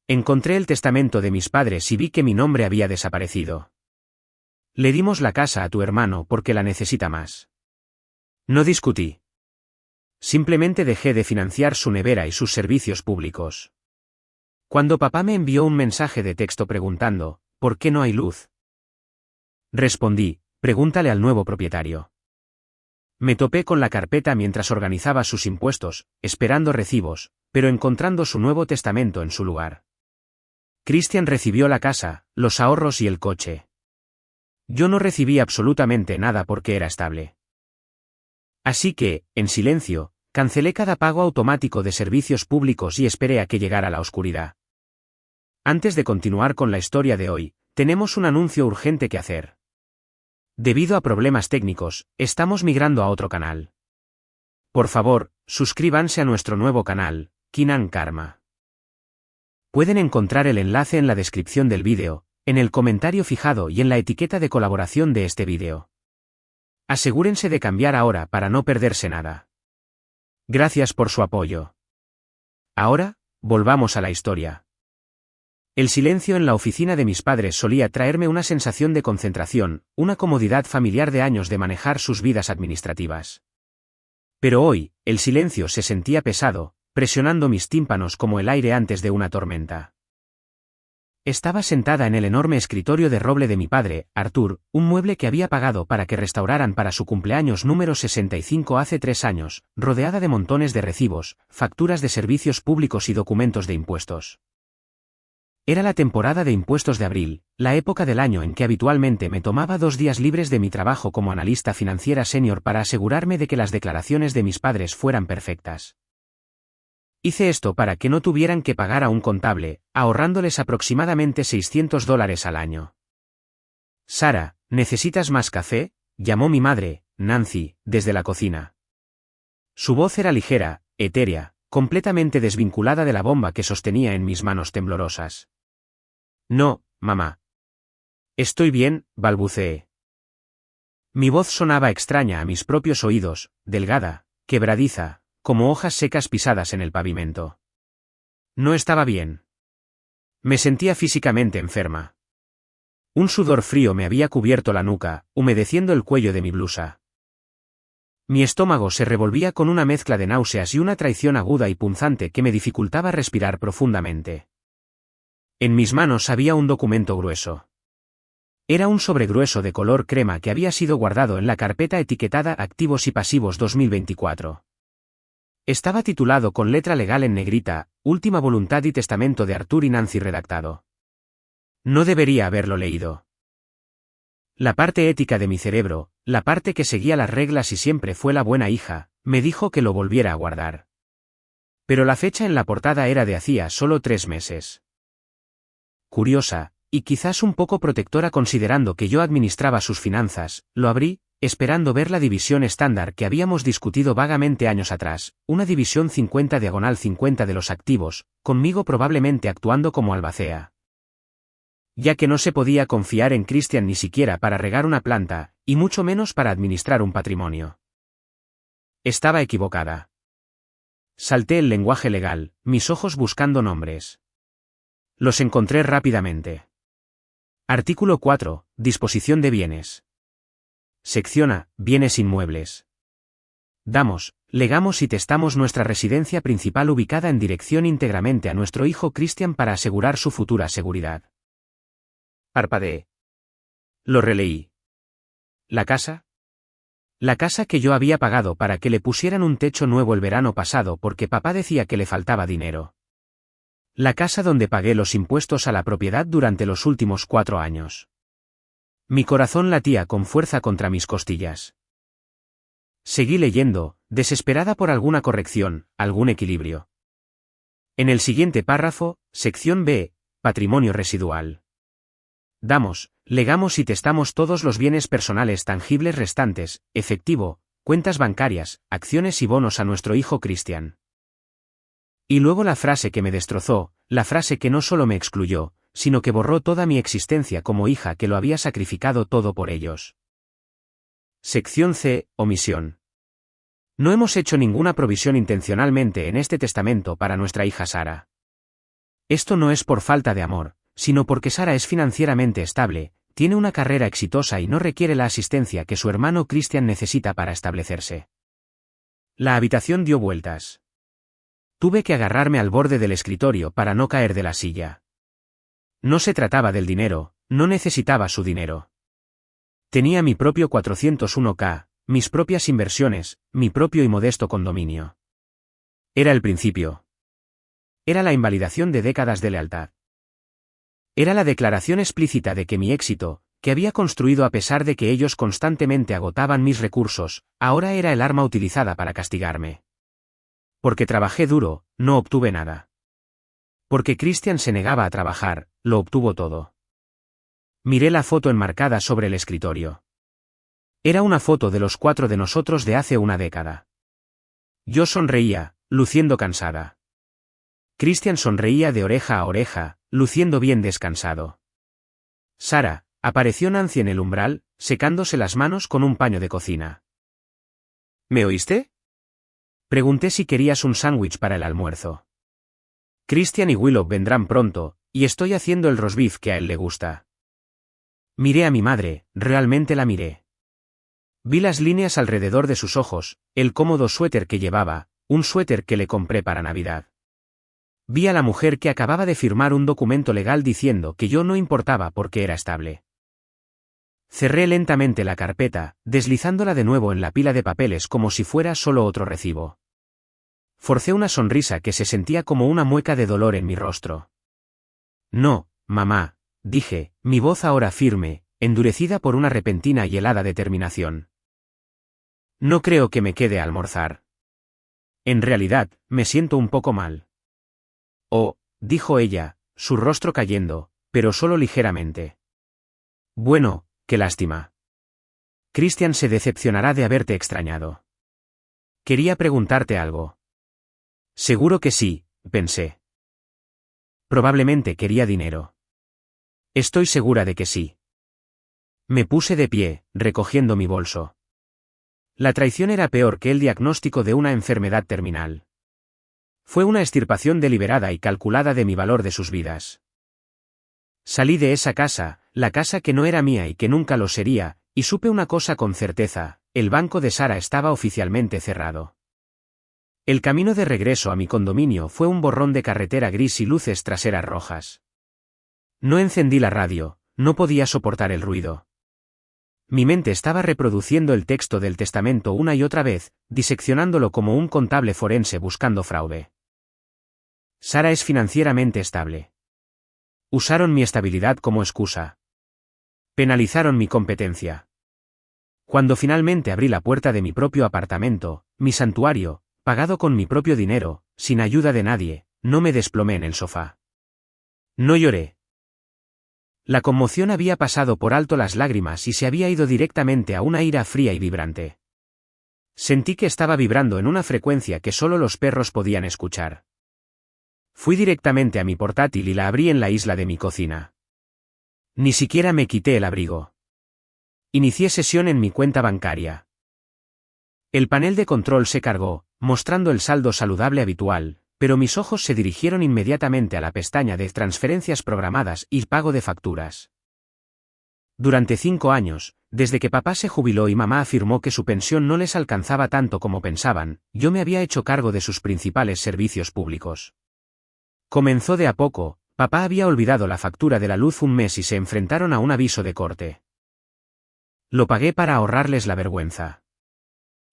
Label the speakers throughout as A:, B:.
A: Encontré el testamento de mis padres y vi que mi nombre había desaparecido. Le dimos la casa a tu hermano porque la necesita más. No discutí. Simplemente dejé de financiar su nevera y sus servicios públicos. Cuando papá me envió un mensaje de texto preguntando, ¿por qué no hay luz? Respondí, pregúntale al nuevo propietario. Me topé con la carpeta mientras organizaba sus impuestos, esperando recibos, pero encontrando su nuevo testamento en su lugar. Christian recibió la casa, los ahorros y el coche. Yo no recibí absolutamente nada porque era estable. Así que, en silencio, cancelé cada pago automático de servicios públicos y esperé a que llegara la oscuridad. Antes de continuar con la historia de hoy, tenemos un anuncio urgente que hacer. Debido a problemas técnicos, estamos migrando a otro canal. Por favor, suscríbanse a nuestro nuevo canal, Kinan Karma. Pueden encontrar el enlace en la descripción del vídeo, en el comentario fijado y en la etiqueta de colaboración de este vídeo. Asegúrense de cambiar ahora para no perderse nada. Gracias por su apoyo. Ahora, volvamos a la historia. El silencio en la oficina de mis padres solía traerme una sensación de concentración, una comodidad familiar de años de manejar sus vidas administrativas. Pero hoy, el silencio se sentía pesado, presionando mis tímpanos como el aire antes de una tormenta. Estaba sentada en el enorme escritorio de roble de mi padre, Arthur, un mueble que había pagado para que restauraran para su cumpleaños número 65 hace 3 años, rodeada de montones de recibos, facturas de servicios públicos y documentos de impuestos. Era la temporada de impuestos de abril, la época del año en que habitualmente me tomaba 2 días libres de mi trabajo como analista financiera senior para asegurarme de que las declaraciones de mis padres fueran perfectas. Hice esto para que no tuvieran que pagar a un contable, ahorrándoles aproximadamente $600 al año. Sara, ¿necesitas más café?, llamó mi madre, Nancy, desde la cocina. Su voz era ligera, etérea, completamente desvinculada de la bomba que sostenía en mis manos temblorosas. No, mamá. Estoy bien, balbuceé. Mi voz sonaba extraña a mis propios oídos, delgada, quebradiza, como hojas secas pisadas en el pavimento. No estaba bien. Me sentía físicamente enferma. Un sudor frío me había cubierto la nuca, humedeciendo el cuello de mi blusa. Mi estómago se revolvía con una mezcla de náuseas y una traición aguda y punzante que me dificultaba respirar profundamente. En mis manos había un documento grueso. Era un sobregrueso de color crema que había sido guardado en la carpeta etiquetada Activos y Pasivos 2024. Estaba titulado con letra legal en negrita, Última voluntad y testamento de Arthur y Nancy redactado. No debería haberlo leído. La parte ética de mi cerebro, la parte que seguía las reglas y siempre fue la buena hija, me dijo que lo volviera a guardar. Pero la fecha en la portada era de hacía solo 3 meses. Curiosa, y quizás un poco protectora considerando que yo administraba sus finanzas, lo abrí, esperando ver la división estándar que habíamos discutido vagamente años atrás, una división 50/50 de los activos, conmigo probablemente actuando como albacea. Ya que no se podía confiar en Christian ni siquiera para regar una planta, y mucho menos para administrar un patrimonio. Estaba equivocada. Salté el lenguaje legal, mis ojos buscando nombres. Los encontré rápidamente. Artículo 4, Disposición de bienes. Sección A, Bienes inmuebles. Damos, legamos y testamos nuestra residencia principal ubicada en dirección íntegramente a nuestro hijo Christian para asegurar su futura seguridad. Parpadeé. Lo releí. ¿La casa? La casa que yo había pagado para que le pusieran un techo nuevo el verano pasado porque papá decía que le faltaba dinero. La casa donde pagué los impuestos a la propiedad durante los últimos 4 años. Mi corazón latía con fuerza contra mis costillas. Seguí leyendo, desesperada por alguna corrección, algún equilibrio. En el siguiente párrafo, sección B, Patrimonio residual. Damos, legamos y testamos todos los bienes personales tangibles restantes, efectivo, cuentas bancarias, acciones y bonos a nuestro hijo Christian. Y luego la frase que me destrozó, la frase que no solo me excluyó, sino que borró toda mi existencia como hija que lo había sacrificado todo por ellos. Sección C, omisión. No hemos hecho ninguna provisión intencionalmente en este testamento para nuestra hija Sara. Esto no es por falta de amor, sino porque Sara es financieramente estable, tiene una carrera exitosa y no requiere la asistencia que su hermano Christian necesita para establecerse. La habitación dio vueltas. Tuve que agarrarme al borde del escritorio para no caer de la silla. No se trataba del dinero, no necesitaba su dinero. Tenía mi propio 401k, mis propias inversiones, mi propio y modesto condominio. Era el principio. Era la invalidación de décadas de lealtad. Era la declaración explícita de que mi éxito, que había construido a pesar de que ellos constantemente agotaban mis recursos, ahora era el arma utilizada para castigarme. Porque trabajé duro, no obtuve nada. Porque Christian se negaba a trabajar, lo obtuvo todo. Miré la foto enmarcada sobre el escritorio. Era una foto de los 4 de nosotros de hace una década. Yo sonreía, luciendo cansada. Christian sonreía de oreja a oreja, luciendo bien descansado. Sara, apareció Nancy en el umbral, secándose las manos con un paño de cocina. ¿Me oíste? Pregunté si querías un sándwich para el almuerzo. Christian y Willow vendrán pronto, y estoy haciendo el roast beef que a él le gusta. Miré a mi madre, realmente la miré. Vi las líneas alrededor de sus ojos, el cómodo suéter que llevaba, un suéter que le compré para Navidad. Vi a la mujer que acababa de firmar un documento legal diciendo que yo no importaba porque era estable. Cerré lentamente la carpeta, deslizándola de nuevo en la pila de papeles como si fuera solo otro recibo. Forcé una sonrisa que se sentía como una mueca de dolor en mi rostro. No, mamá, dije, mi voz ahora firme, endurecida por una repentina y helada determinación. No creo que me quede a almorzar. En realidad, me siento un poco mal. Oh, dijo ella, su rostro cayendo, pero solo ligeramente. Bueno, qué lástima. Christian se decepcionará de haberte extrañado. Quería preguntarte algo. Seguro que sí, pensé. Probablemente quería dinero. Estoy segura de que sí. Me puse de pie, recogiendo mi bolso. La traición era peor que el diagnóstico de una enfermedad terminal. Fue una extirpación deliberada y calculada de mi valor de sus vidas. Salí de esa casa, la casa que no era mía y que nunca lo sería, y supe una cosa con certeza, el banco de Sara estaba oficialmente cerrado. El camino de regreso a mi condominio fue un borrón de carretera gris y luces traseras rojas. No encendí la radio, no podía soportar el ruido. Mi mente estaba reproduciendo el texto del testamento una y otra vez, diseccionándolo como un contable forense buscando fraude. Sara es financieramente estable. Usaron mi estabilidad como excusa. Penalizaron mi competencia. Cuando finalmente abrí la puerta de mi propio apartamento, mi santuario, pagado con mi propio dinero, sin ayuda de nadie, no me desplomé en el sofá. No lloré. La conmoción había pasado por alto las lágrimas y se había ido directamente a una ira fría y vibrante. Sentí que estaba vibrando en una frecuencia que solo los perros podían escuchar. Fui directamente a mi portátil y la abrí en la isla de mi cocina. Ni siquiera me quité el abrigo. Inicié sesión en mi cuenta bancaria. El panel de control se cargó, mostrando el saldo saludable habitual, pero mis ojos se dirigieron inmediatamente a la pestaña de transferencias programadas y pago de facturas. Durante 5 años, desde que papá se jubiló y mamá afirmó que su pensión no les alcanzaba tanto como pensaban, yo me había hecho cargo de sus principales servicios públicos. Comenzó de a poco, papá había olvidado la factura de la luz un mes y se enfrentaron a un aviso de corte. Lo pagué para ahorrarles la vergüenza.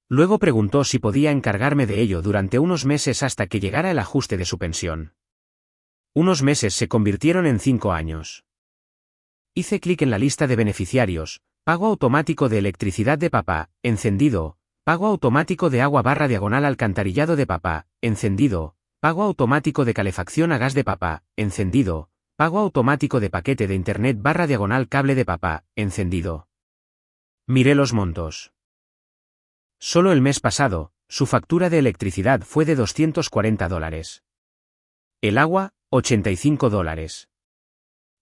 A: Luego preguntó si podía encargarme de ello durante unos meses hasta que llegara el ajuste de su pensión. Unos meses se convirtieron en 5 años. Hice clic en la lista de beneficiarios, pago automático de electricidad de papá, encendido, pago automático de agua / alcantarillado de papá, encendido, pago automático de calefacción a gas de papá, encendido, pago automático de paquete de internet / cable de papá, encendido. Miré los montos. Solo el mes pasado, su factura de electricidad fue de $240. El agua, $85.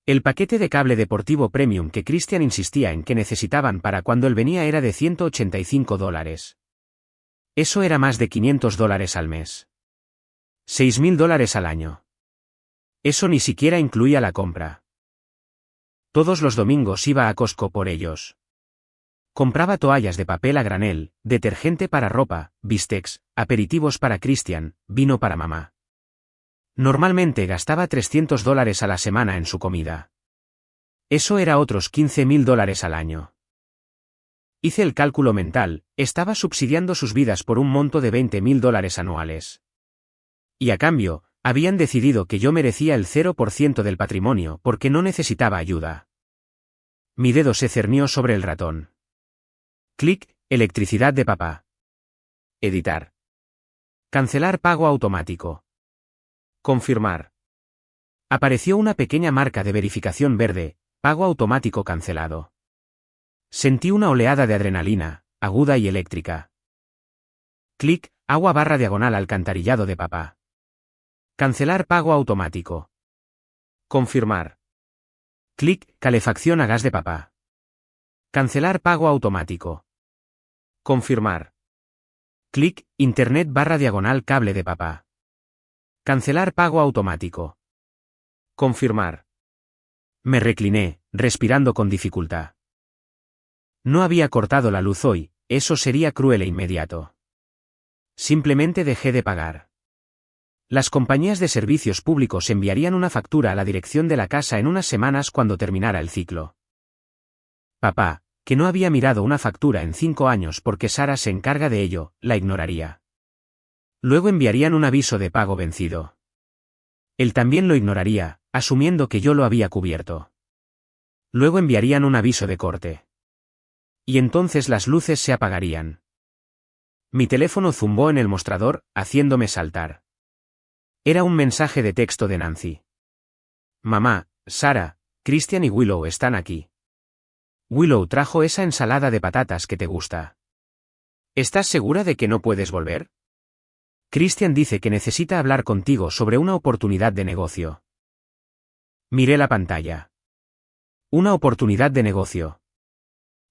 A: El paquete de cable deportivo premium que Christian insistía en que necesitaban para cuando él venía era de $185. Eso era más de $500 al mes. $6.000 al año. Eso ni siquiera incluía la compra. Todos los domingos iba a Costco por ellos. Compraba toallas de papel a granel, detergente para ropa, bistecs, aperitivos para Christian, vino para mamá. Normalmente gastaba $300 a la semana en su comida. Eso era otros $15,000 al año. Hice el cálculo mental, estaba subsidiando sus vidas por un monto de $20,000 anuales. Y a cambio, habían decidido que yo merecía el 0% del patrimonio porque no necesitaba ayuda. Mi dedo se cernió sobre el ratón. Clic, electricidad de papá. Editar. Cancelar pago automático. Confirmar. Apareció una pequeña marca de verificación verde, pago automático cancelado. Sentí una oleada de adrenalina, aguda y eléctrica. Clic, agua barra diagonal alcantarillado de papá. Cancelar pago automático. Confirmar. Clic, calefacción a gas de papá. Cancelar pago automático. Confirmar. Clic, internet barra diagonal cable de papá. Cancelar pago automático. Confirmar. Me recliné, respirando con dificultad. No había cortado la luz hoy, eso sería cruel e inmediato. Simplemente dejé de pagar. Las compañías de servicios públicos enviarían una factura a la dirección de la casa en unas semanas cuando terminara el ciclo. Papá, que no había mirado una factura en 5 años porque Sara se encarga de ello, la ignoraría. Luego enviarían un aviso de pago vencido. Él también lo ignoraría, asumiendo que yo lo había cubierto. Luego enviarían un aviso de corte. Y entonces las luces se apagarían. Mi teléfono zumbó en el mostrador, haciéndome saltar. Era un mensaje de texto de Nancy. Mamá, Sara, Christian y Willow están aquí. Willow trajo esa ensalada de patatas que te gusta. ¿Estás segura de que no puedes volver? Christian dice que necesita hablar contigo sobre una oportunidad de negocio. Miré la pantalla. Una oportunidad de negocio.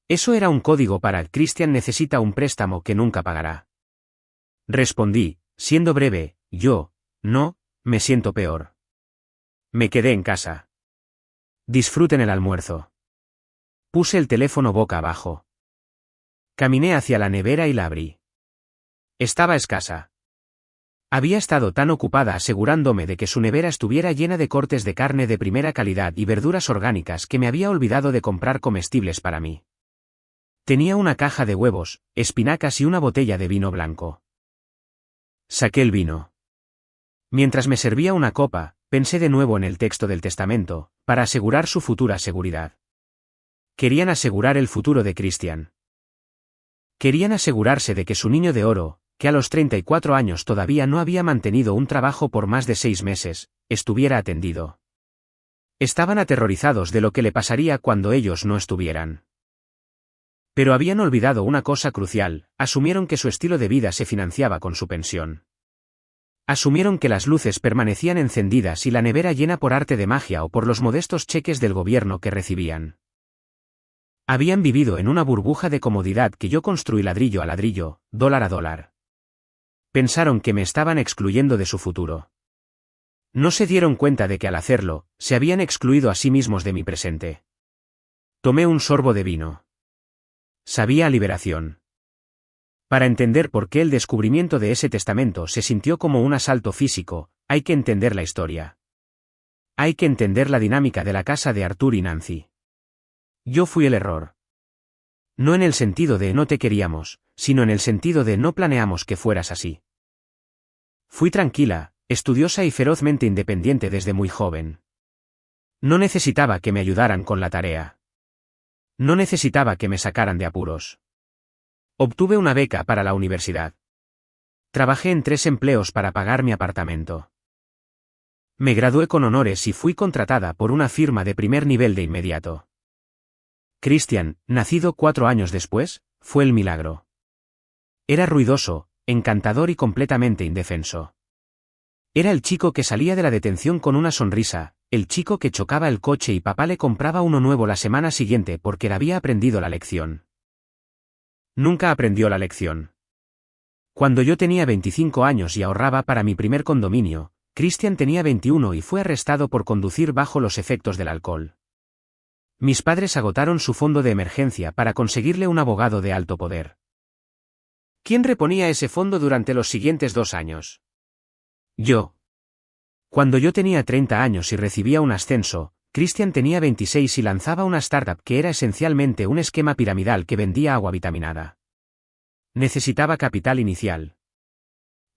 A: Eso era un código para Christian necesita un préstamo que nunca pagará. Respondí, siendo breve, no, me siento peor. Me quedé en casa. Disfruten el almuerzo. Puse el teléfono boca abajo. Caminé hacia la nevera y la abrí. Estaba escasa. Había estado tan ocupada asegurándome de que su nevera estuviera llena de cortes de carne de primera calidad y verduras orgánicas que me había olvidado de comprar comestibles para mí. Tenía una caja de huevos, espinacas y una botella de vino blanco. Saqué el vino. Mientras me servía una copa, pensé de nuevo en el texto del testamento, para asegurar su futura seguridad. Querían asegurar el futuro de Christian. Querían asegurarse de que su niño de oro, que a los 34 años todavía no había mantenido un trabajo por más de 6 meses, estuviera atendido. Estaban aterrorizados de lo que le pasaría cuando ellos no estuvieran. Pero habían olvidado una cosa crucial, asumieron que su estilo de vida se financiaba con su pensión. Asumieron que las luces permanecían encendidas y la nevera llena por arte de magia o por los modestos cheques del gobierno que recibían. Habían vivido en una burbuja de comodidad que yo construí ladrillo a ladrillo, dólar a dólar. Pensaron que me estaban excluyendo de su futuro. No se dieron cuenta de que al hacerlo, se habían excluido a sí mismos de mi presente. Tomé un sorbo de vino. Sabía a liberación. Para entender por qué el descubrimiento de ese testamento se sintió como un asalto físico, hay que entender la historia. Hay que entender la dinámica de la casa de Arthur y Nancy. Yo fui el error. No en el sentido de no te queríamos, sino en el sentido de no planeamos que fueras así. Fui tranquila, estudiosa y ferozmente independiente desde muy joven. No necesitaba que me ayudaran con la tarea. No necesitaba que me sacaran de apuros. Obtuve una beca para la universidad. Trabajé en 3 empleos para pagar mi apartamento. Me gradué con honores y fui contratada por una firma de primer nivel de inmediato. Christian, nacido 4 años después, fue el milagro. Era ruidoso, encantador y completamente indefenso. Era el chico que salía de la detención con una sonrisa, el chico que chocaba el coche y papá le compraba uno nuevo la semana siguiente porque había aprendido la lección. Nunca aprendió la lección. Cuando yo tenía 25 años y ahorraba para mi primer condominio, Christian tenía 21 y fue arrestado por conducir bajo los efectos del alcohol. Mis padres agotaron su fondo de emergencia para conseguirle un abogado de alto poder. ¿Quién reponía ese fondo durante los siguientes 2 años? Yo. Cuando yo tenía 30 años y recibía un ascenso, Christian tenía 26 y lanzaba una startup que era esencialmente un esquema piramidal que vendía agua vitaminada. Necesitaba capital inicial.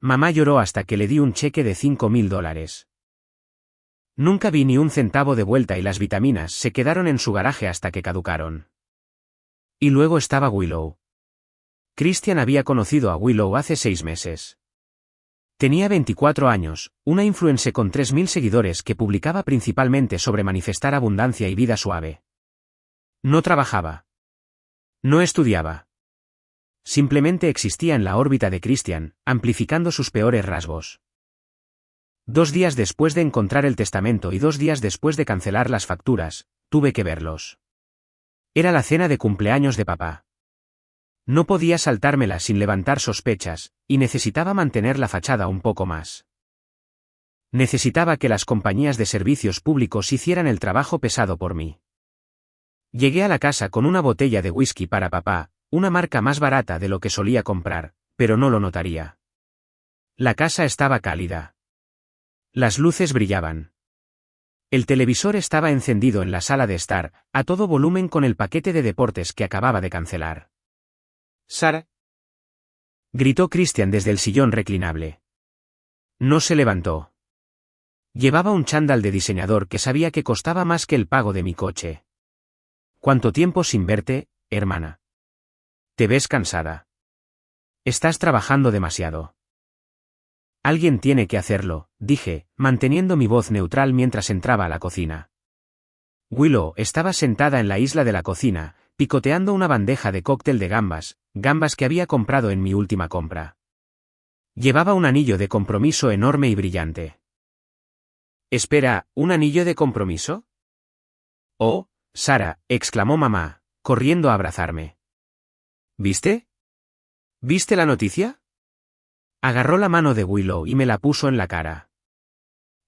A: Mamá lloró hasta que le di un cheque de $5.000. Nunca vi ni un centavo de vuelta y las vitaminas se quedaron en su garaje hasta que caducaron. Y luego estaba Willow. Christian había conocido a Willow hace 6 meses. Tenía 24 años, una influencer con 3.000 seguidores que publicaba principalmente sobre manifestar abundancia y vida suave. No trabajaba. No estudiaba. Simplemente existía en la órbita de Christian, amplificando sus peores rasgos. 2 días después de encontrar el testamento y 2 días después de cancelar las facturas, tuve que verlos. Era la cena de cumpleaños de papá. No podía saltármela sin levantar sospechas, y necesitaba mantener la fachada un poco más. Necesitaba que las compañías de servicios públicos hicieran el trabajo pesado por mí. Llegué a la casa con una botella de whisky para papá, una marca más barata de lo que solía comprar, pero no lo notaría. La casa estaba cálida. Las luces brillaban. El televisor estaba encendido en la sala de estar, a todo volumen con el paquete de deportes que acababa de cancelar. «Sara», gritó Christian desde el sillón reclinable. No se levantó. Llevaba un chándal de diseñador que sabía que costaba más que el pago de mi coche. «¿Cuánto tiempo sin verte, hermana? Te ves cansada. Estás trabajando demasiado». Alguien tiene que hacerlo, dije, manteniendo mi voz neutral mientras entraba a la cocina. Willow estaba sentada en la isla de la cocina, picoteando una bandeja de cóctel de gambas que había comprado en mi última compra. Llevaba un anillo de compromiso enorme y brillante. «Espera, ¿un anillo de compromiso?» «Oh, Sara», exclamó mamá, corriendo a abrazarme. «¿Viste? ¿Viste la noticia?» Agarró la mano de Willow y me la puso en la cara.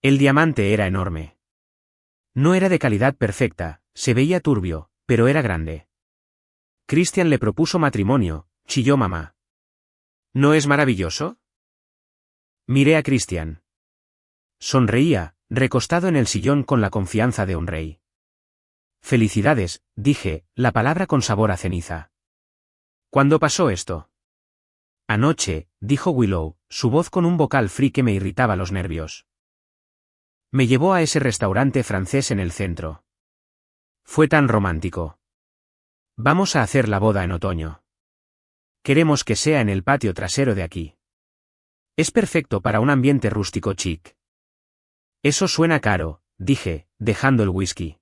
A: El diamante era enorme. No era de calidad perfecta, se veía turbio, pero era grande. Christian le propuso matrimonio, chilló mamá. ¿No es maravilloso? Miré a Christian. Sonreía, recostado en el sillón con la confianza de un rey. «Felicidades», dije, la palabra con sabor a ceniza. «¿Cuándo pasó esto?» «Anoche», dijo Willow, su voz con un vocal free que me irritaba los nervios. Me llevó a ese restaurante francés en el centro. Fue tan romántico. Vamos a hacer la boda en otoño. Queremos que sea en el patio trasero de aquí. Es perfecto para un ambiente rústico chic. Eso suena caro, dije, dejando el whisky.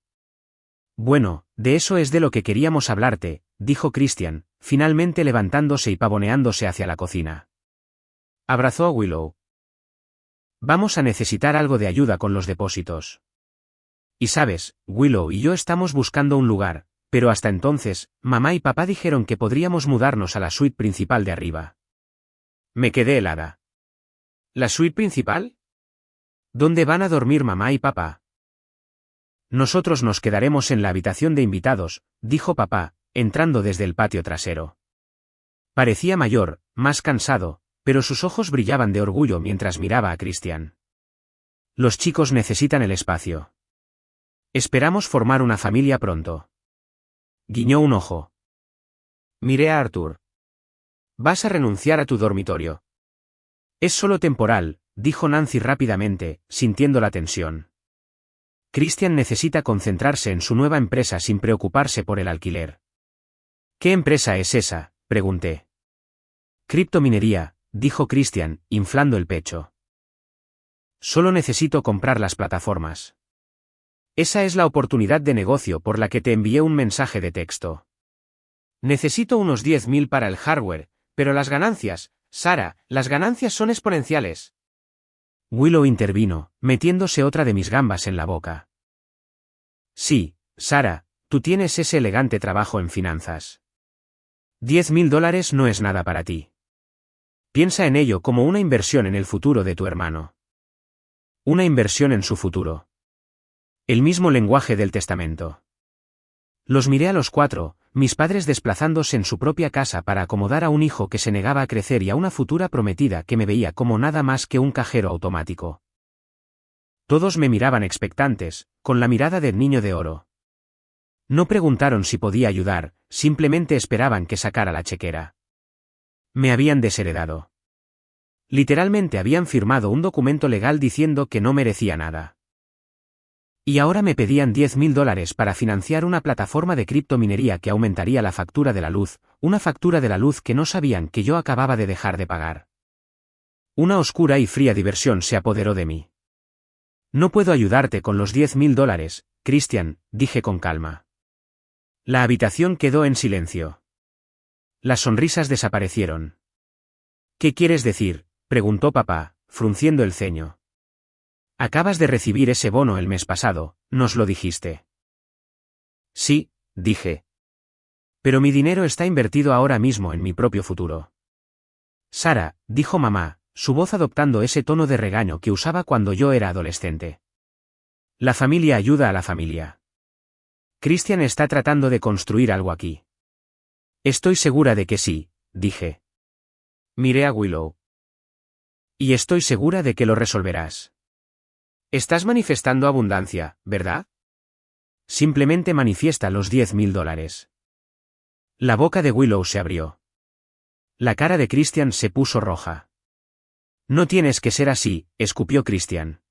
A: Bueno, de eso es de lo que queríamos hablarte, dijo Christian, finalmente levantándose y pavoneándose hacia la cocina. Abrazó a Willow. Vamos a necesitar algo de ayuda con los depósitos. Y sabes, Willow y yo estamos buscando un lugar, pero hasta entonces, mamá y papá dijeron que podríamos mudarnos a la suite principal de arriba. Me quedé helada. ¿La suite principal? ¿Dónde van a dormir mamá y papá? Nosotros nos quedaremos en la habitación de invitados, dijo papá, entrando desde el patio trasero. Parecía mayor, más cansado, pero sus ojos brillaban de orgullo mientras miraba a Christian. Los chicos necesitan el espacio. Esperamos formar una familia pronto. Guiñó un ojo. Miré a Arthur. ¿Vas a renunciar a tu dormitorio? Es solo temporal, dijo Nancy rápidamente, sintiendo la tensión. Christian necesita concentrarse en su nueva empresa sin preocuparse por el alquiler. ¿Qué empresa es esa?, pregunté. Criptominería, dijo Christian, inflando el pecho. Solo necesito comprar las plataformas. Esa es la oportunidad de negocio por la que te envié un mensaje de texto. Necesito unos 10.000 para el hardware, pero las ganancias, Sara, las ganancias son exponenciales. Willow intervino, metiéndose otra de mis gambas en la boca. Sí, Sara, tú tienes ese elegante trabajo en finanzas. $10.000 no es nada para ti. Piensa en ello como una inversión en el futuro de tu hermano. Una inversión en su futuro. El mismo lenguaje del testamento. Los miré a los cuatro, mis padres desplazándose en su propia casa para acomodar a un hijo que se negaba a crecer y a una futura prometida que me veía como nada más que un cajero automático. Todos me miraban expectantes, con la mirada del niño de oro. No preguntaron si podía ayudar, simplemente esperaban que sacara la chequera. Me habían desheredado. Literalmente habían firmado un documento legal diciendo que no merecía nada. Y ahora me pedían $10.000 para financiar una plataforma de criptominería que aumentaría la factura de la luz, una factura de la luz que no sabían que yo acababa de dejar de pagar. Una oscura y fría diversión se apoderó de mí. No puedo ayudarte con los $10.000, Christian, dije con calma. La habitación quedó en silencio. Las sonrisas desaparecieron. ¿Qué quieres decir?, preguntó papá, frunciendo el ceño. Acabas de recibir ese bono el mes pasado, ¿nos lo dijiste? Sí, dije. Pero mi dinero está invertido ahora mismo en mi propio futuro. Sara, dijo mamá, su voz adoptando ese tono de regaño que usaba cuando yo era adolescente. La familia ayuda a la familia. Christian está tratando de construir algo aquí. Estoy segura de que sí, dije. Miré a Willow. Y estoy segura de que lo resolverás. Estás manifestando abundancia, ¿verdad? Simplemente manifiesta los $10.000. La boca de Willow se abrió. La cara de Christian se puso roja. No tienes que ser así, escupió Christian.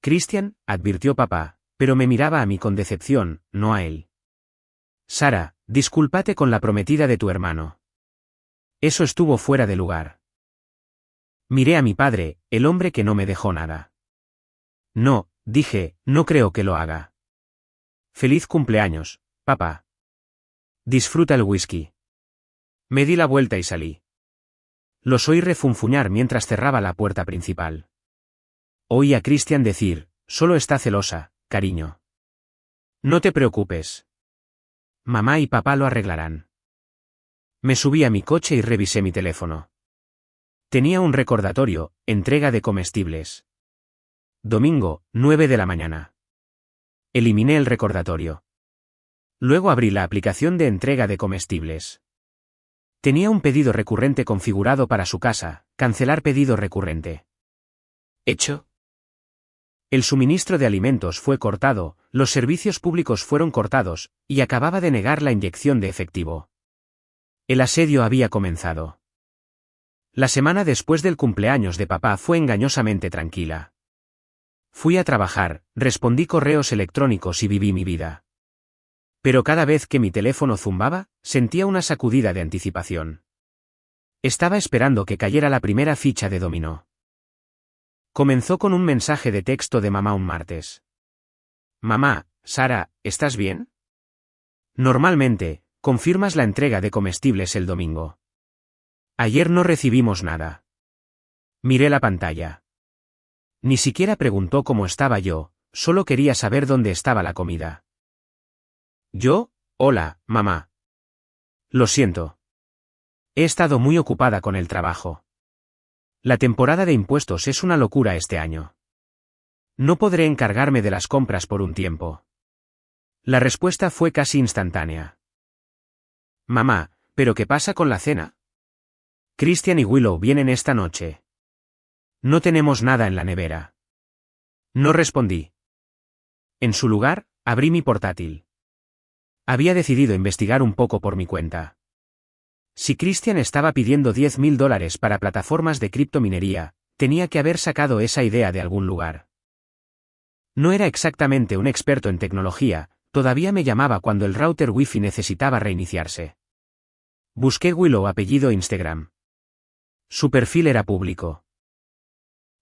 A: Christian, advirtió papá, pero me miraba a mí con decepción, no a él. Sara, discúlpate con la prometida de tu hermano. Eso estuvo fuera de lugar. Miré a mi padre, el hombre que no me dejó nada. No, dije, no creo que lo haga. Feliz cumpleaños, papá. Disfruta el whisky. Me di la vuelta y salí. Los oí refunfuñar mientras cerraba la puerta principal. Oí a Christian decir, solo está celosa, cariño. No te preocupes. Mamá y papá lo arreglarán. Me subí a mi coche y revisé mi teléfono. Tenía un recordatorio, entrega de comestibles. Domingo, 9 de la mañana. Eliminé el recordatorio. Luego abrí la aplicación de entrega de comestibles. Tenía un pedido recurrente configurado para su casa, cancelar pedido recurrente. ¿Hecho? El suministro de alimentos fue cortado, los servicios públicos fueron cortados, y acababa de negar la inyección de efectivo. El asedio había comenzado. La semana después del cumpleaños de papá fue engañosamente tranquila. Fui a trabajar, respondí correos electrónicos y viví mi vida. Pero cada vez que mi teléfono zumbaba, sentía una sacudida de anticipación. Estaba esperando que cayera la primera ficha de dominó. Comenzó con un mensaje de texto de mamá un martes. Mamá, Sara, ¿estás bien? Normalmente, confirmas la entrega de comestibles el domingo. Ayer no recibimos nada. Miré la pantalla. Ni siquiera preguntó cómo estaba yo, solo quería saber dónde estaba la comida. Yo, hola, mamá. Lo siento. He estado muy ocupada con el trabajo. La temporada de impuestos es una locura este año. No podré encargarme de las compras por un tiempo. La respuesta fue casi instantánea. Mamá, ¿pero qué pasa con la cena? Christian y Willow vienen esta noche. No tenemos nada en la nevera. No respondí. En su lugar, abrí mi portátil. Había decidido investigar un poco por mi cuenta. Si Christian estaba pidiendo $10.000 para plataformas de criptominería, tenía que haber sacado esa idea de algún lugar. No era exactamente un experto en tecnología, todavía me llamaba cuando el router Wi-Fi necesitaba reiniciarse. Busqué Willow apellido Instagram. Su perfil era público.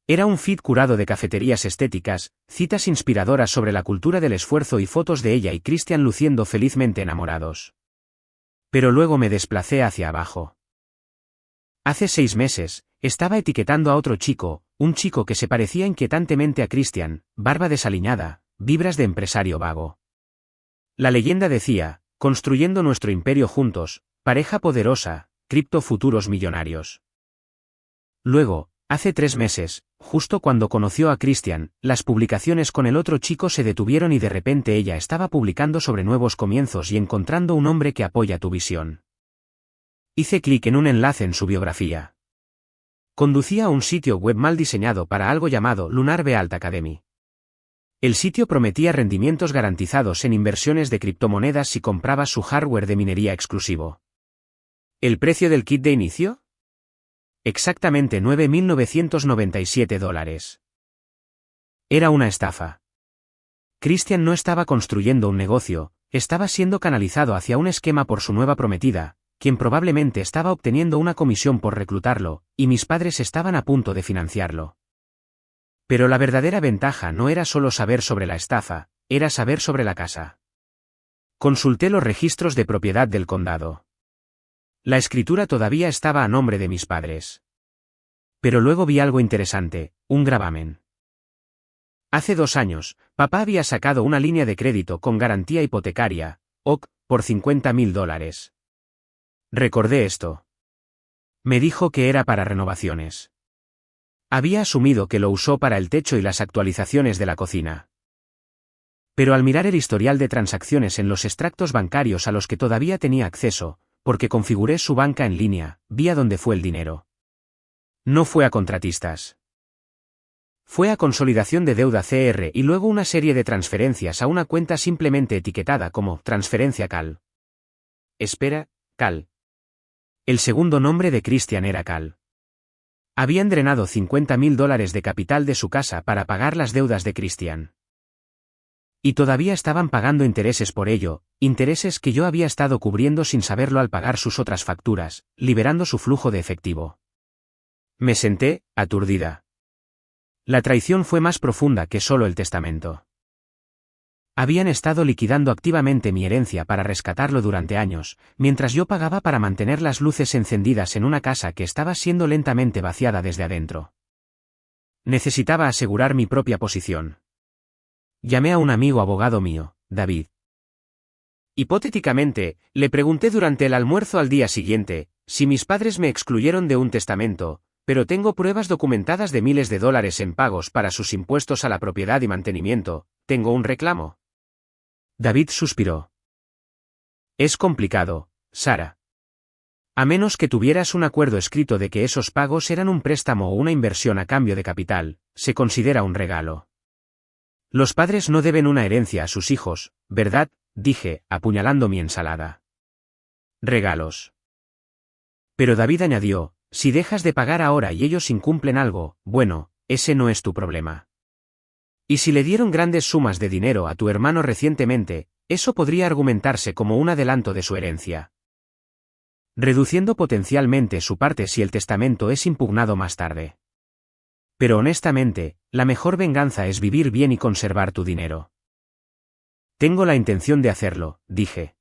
A: Era un feed curado de cafeterías estéticas, citas inspiradoras sobre la cultura del esfuerzo y fotos de ella y Christian luciendo felizmente enamorados. Pero luego me desplacé hacia abajo. Hace 6 meses, estaba etiquetando a otro chico, un chico que se parecía inquietantemente a Christian, barba desaliñada, vibras de empresario vago. La leyenda decía, construyendo nuestro imperio juntos, pareja poderosa, cripto futuros millonarios. Luego, Hace 3 meses, justo cuando conoció a Christian, las publicaciones con el otro chico se detuvieron y de repente ella estaba publicando sobre nuevos comienzos y encontrando un hombre que apoya tu visión. Hice clic en un enlace en su biografía. Conducía a un sitio web mal diseñado para algo llamado Lunar Bealt Academy. El sitio prometía rendimientos garantizados en inversiones de criptomonedas si comprabas su hardware de minería exclusivo. ¿El precio del kit de inicio? Exactamente $9.997. Era una estafa. Christian no estaba construyendo un negocio, estaba siendo canalizado hacia un esquema por su nueva prometida, quien probablemente estaba obteniendo una comisión por reclutarlo, y mis padres estaban a punto de financiarlo. Pero la verdadera ventaja no era solo saber sobre la estafa, era saber sobre la casa. Consulté los registros de propiedad del condado. La escritura todavía estaba a nombre de mis padres. Pero luego vi algo interesante, un gravamen. Hace 2 años, papá había sacado una línea de crédito con garantía hipotecaria, OC, por $50.000. Recordé esto. Me dijo que era para renovaciones. Había asumido que lo usó para el techo y las actualizaciones de la cocina. Pero al mirar el historial de transacciones en los extractos bancarios a los que todavía tenía acceso, porque configuré su banca en línea, vi a dónde fue el dinero. No fue a contratistas. Fue a consolidación de deuda CR y luego una serie de transferencias a una cuenta simplemente etiquetada como transferencia Cal. Espera, Cal. El segundo nombre de Christian era Cal. Habían drenado $50.000 de capital de su casa para pagar las deudas de Christian. Y todavía estaban pagando intereses por ello, intereses que yo había estado cubriendo sin saberlo al pagar sus otras facturas, liberando su flujo de efectivo. Me senté, aturdida. La traición fue más profunda que solo el testamento. Habían estado liquidando activamente mi herencia para rescatarlo durante años, mientras yo pagaba para mantener las luces encendidas en una casa que estaba siendo lentamente vaciada desde adentro. Necesitaba asegurar mi propia posición. Llamé a un amigo abogado mío, David. Hipotéticamente, le pregunté durante el almuerzo al día siguiente, si mis padres me excluyeron de un testamento, pero tengo pruebas documentadas de miles de dólares en pagos para sus impuestos a la propiedad y mantenimiento, ¿tengo un reclamo? David suspiró. Es complicado, Sara. A menos que tuvieras un acuerdo escrito de que esos pagos eran un préstamo o una inversión a cambio de capital, se considera un regalo. Los padres no deben una herencia a sus hijos, ¿verdad?, dije, apuñalando mi ensalada. Regalos. Pero David añadió, si dejas de pagar ahora y ellos incumplen algo, bueno, ese no es tu problema. Y si le dieron grandes sumas de dinero a tu hermano recientemente, eso podría argumentarse como un adelanto de su herencia, reduciendo potencialmente su parte si el testamento es impugnado más tarde. Pero honestamente, la mejor venganza es vivir bien y conservar tu dinero. Tengo la intención de hacerlo, dije.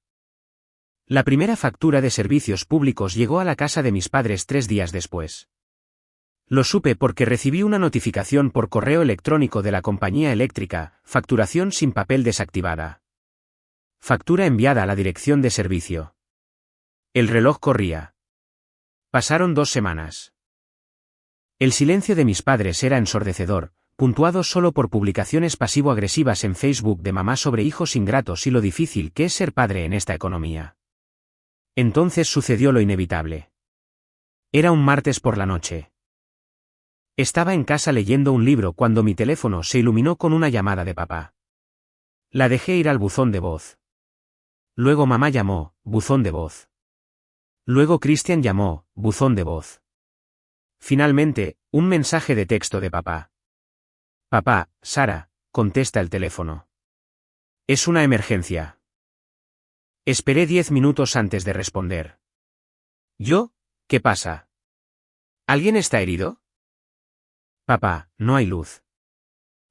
A: La primera factura de servicios públicos llegó a la casa de mis padres 3 días después. Lo supe porque recibí una notificación por correo electrónico de la compañía eléctrica, facturación sin papel desactivada. Factura enviada a la dirección de servicio. El reloj corría. Pasaron 2 semanas. El silencio de mis padres era ensordecedor, puntuado solo por publicaciones pasivo-agresivas en Facebook de mamá sobre hijos ingratos y lo difícil que es ser padre en esta economía. Entonces sucedió lo inevitable. Era un martes por la noche. Estaba en casa leyendo un libro cuando mi teléfono se iluminó con una llamada de papá. La dejé ir al buzón de voz. Luego mamá llamó, buzón de voz. Luego Christian llamó, buzón de voz. Finalmente, un mensaje de texto de papá. Papá, Sara, contesta el teléfono. Es una emergencia. Esperé 10 minutos antes de responder. ¿Yo? ¿Qué pasa? ¿Alguien está herido? Papá, no hay luz.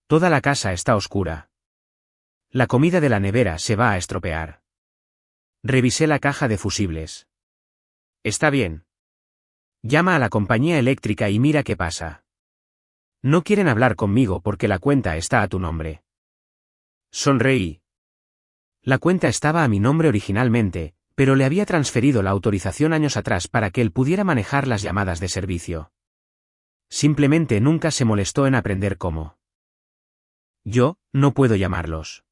A: Toda la casa está oscura. La comida de la nevera se va a estropear. Revisé la caja de fusibles. Está bien. Llama a la compañía eléctrica y mira qué pasa. No quieren hablar conmigo porque la cuenta está a tu nombre. Sonreí. La cuenta estaba a mi nombre originalmente, pero le había transferido la autorización años atrás para que él pudiera manejar las llamadas de servicio. Simplemente nunca se molestó en aprender cómo. Yo, no puedo llamarlos.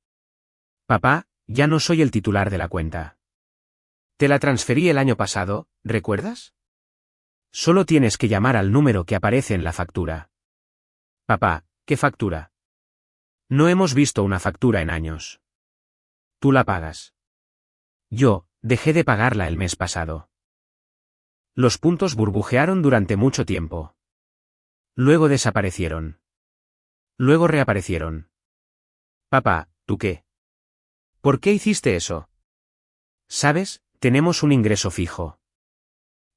A: Papá, ya no soy el titular de la cuenta. Te la transferí el año pasado, ¿recuerdas? Solo tienes que llamar al número que aparece en la factura. Papá, ¿qué factura? No hemos visto una factura en años. Tú la pagas. Yo, dejé de pagarla el mes pasado. Los puntos burbujearon durante mucho tiempo. Luego desaparecieron. Luego reaparecieron. Papá, ¿tú qué? ¿Por qué hiciste eso? ¿Sabes? Tenemos un ingreso fijo.